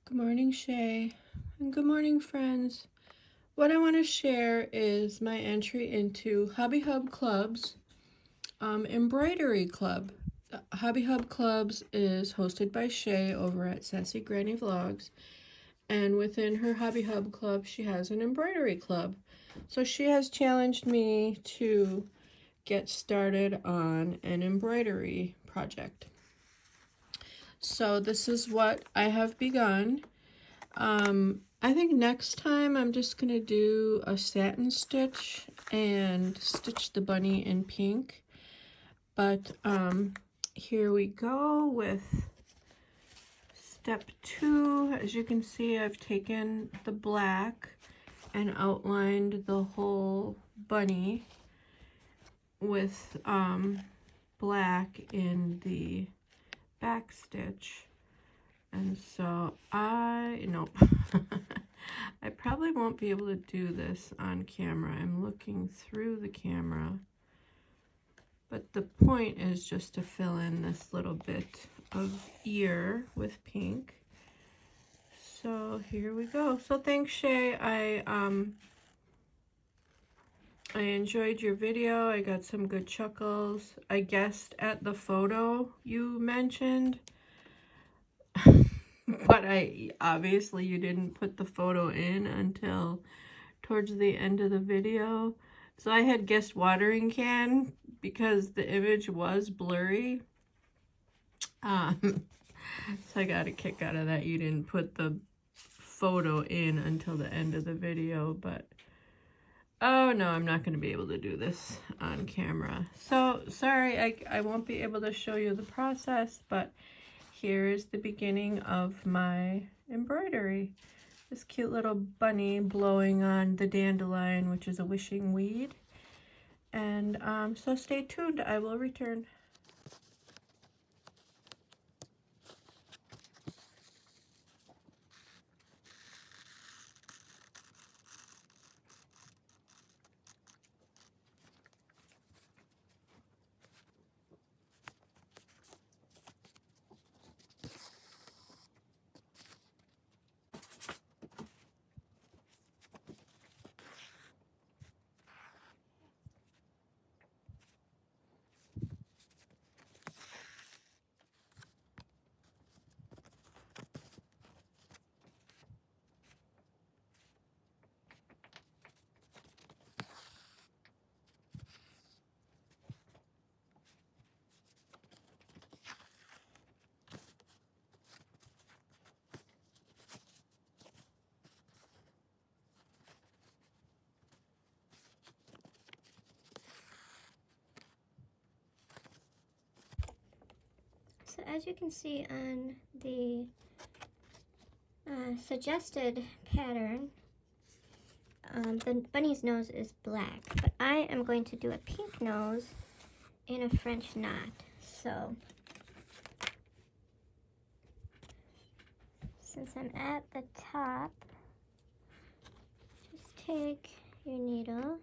Good morning, Shay, and good morning, friends. What I want to share is my entry into Hobby Hub Club's embroidery club. Hobby Hub Clubs is hosted by Shay over at Sassy Granny Vlogs, and within her Hobby Hub Club, she has an embroidery club. So she has challenged me to get started on an embroidery project. So this is what I have begun. I think next time I'm just going to do a satin stitch and stitch the bunny in pink. But here we go with step 2. As you can see, I've taken the black and outlined the whole bunny with black in the back stitch. And so nope. I probably won't be able to do this on camera. I'm looking through the camera. But the point is just to fill in this little bit of ear with pink. So here we go. So thanks, Shay. I enjoyed your video. I got some good chuckles. I guessed at the photo you mentioned. But obviously you didn't put the photo in until towards the end of the video. So I had guessed watering can because the image was blurry. So I got a kick out of that. You didn't put the photo in until the end of the video, but oh no, I'm not going to be able to do this on camera. So sorry, I won't be able to show you the process, but here is the beginning of my embroidery. This cute little bunny blowing on the dandelion, which is a wishing weed. And so stay tuned, I will return. So as you can see on the suggested pattern, the bunny's nose is black, but I am going to do a pink nose in a French knot. So since I'm at the top, just take your needle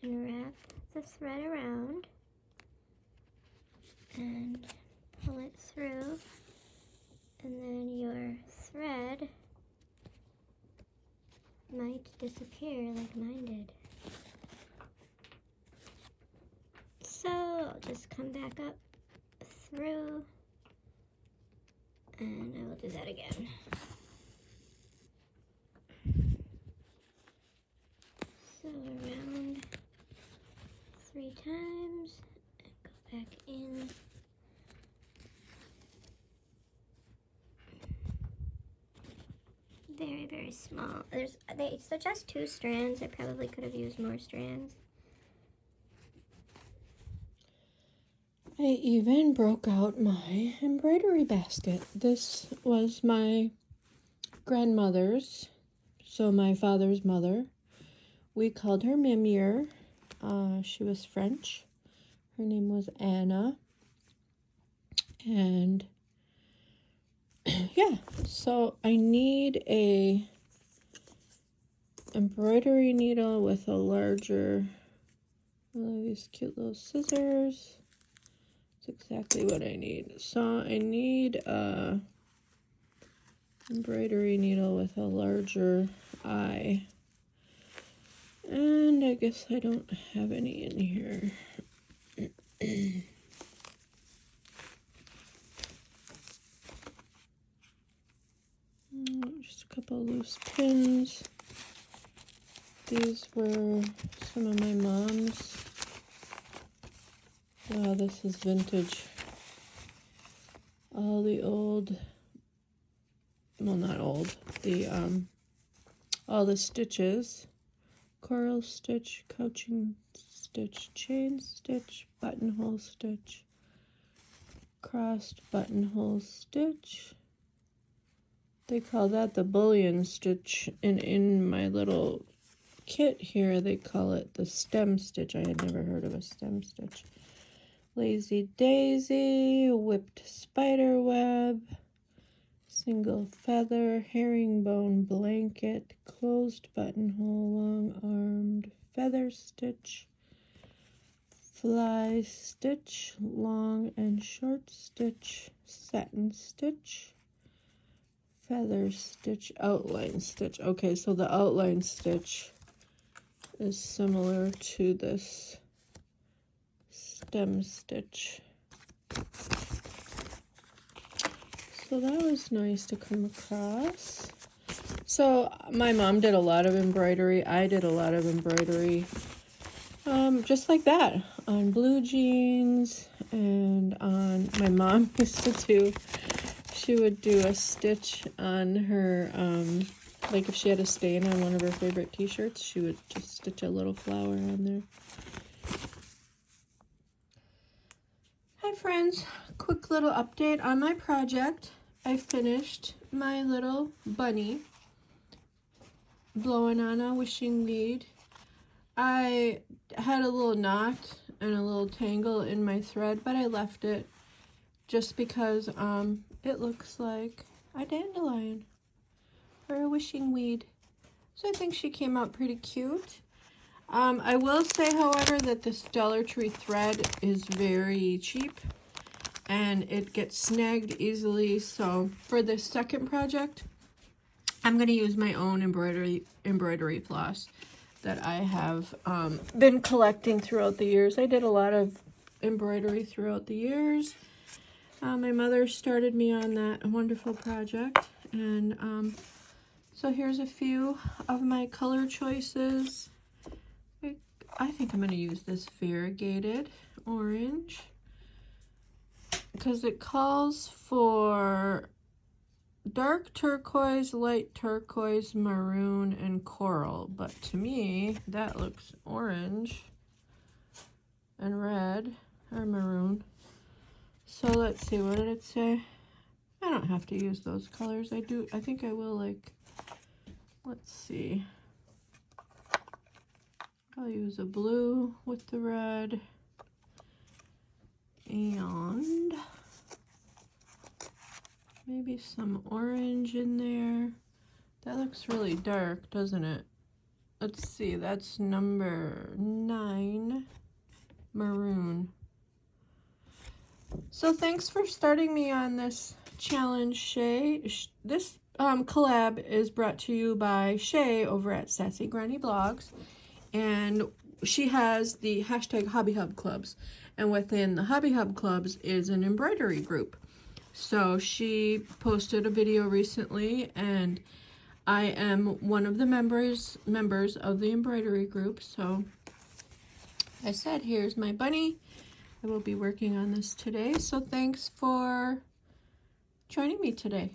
and wrap the thread around and pull it through, and then your thread might disappear like mine did. So I'll just come back up through, and I will do that again. So around 3 times, and go back in. Very, very small. They suggest 2 strands. I probably could have used more strands. I even broke out my embroidery basket. This was my grandmother's, so my father's mother. We called her Mimier. She was French. Her name was Anna. And yeah, so I need a embroidery needle with a larger, one of these cute little scissors. That's exactly what I need. So I need embroidery needle with a larger eye. And I guess I don't have any in here. Just a couple loose pins. These were some of my mom's. Wow, this is vintage. All the old, well, not old, all the stitches. Coral stitch, couching stitch, chain stitch, buttonhole stitch, crossed buttonhole stitch. They call that the bullion stitch, and in my little kit here they call it the stem stitch. I had never heard of a stem stitch. Lazy daisy, whipped spider web, single feather, herringbone blanket, closed buttonhole, long-armed feather stitch, fly stitch, long and short stitch, satin stitch, feather stitch, outline stitch. Okay, so the outline stitch is similar to this stem stitch. So that was nice to come across. So my mom did a lot of embroidery. I did a lot of embroidery, just like that, on blue jeans, and on, my mom used to do, she would do a stitch on her, like if she had a stain on one of her favorite t-shirts, she would just stitch a little flower on there. Hi friends, quick little update on my project. I finished my little bunny blowing on a wishing bead. I had a little knot and a little tangle in my thread, but I left it just because it looks like a dandelion or a wishing weed. So I think she came out pretty cute. I will say, however, that this Dollar Tree thread is very cheap and it gets snagged easily. So for this second project, I'm going to use my own embroidery floss that I have been collecting throughout the years. I did a lot of embroidery throughout the years. My mother started me on that wonderful project, and so here's a few of my color choices. I think I'm going to use this variegated orange because it calls for dark turquoise, light turquoise, maroon, and coral. But to me, that looks orange and red or maroon. So let's see, what did it say? I don't have to use those colors. I think I will, like, let's see. I'll use a blue with the red, and maybe some orange in there. That looks really dark, doesn't it? Let's see, that's number 9, maroon. So thanks for starting me on this challenge, Shay. This collab is brought to you by Shay over at Sassy Granny Blogs. And she has the hashtag Hobby Hub Clubs. And within the Hobby Hub Clubs is an embroidery group. So she posted a video recently, and I am one of the members of the embroidery group. So I said, here's my bunny. I will be working on this today. So thanks for joining me today.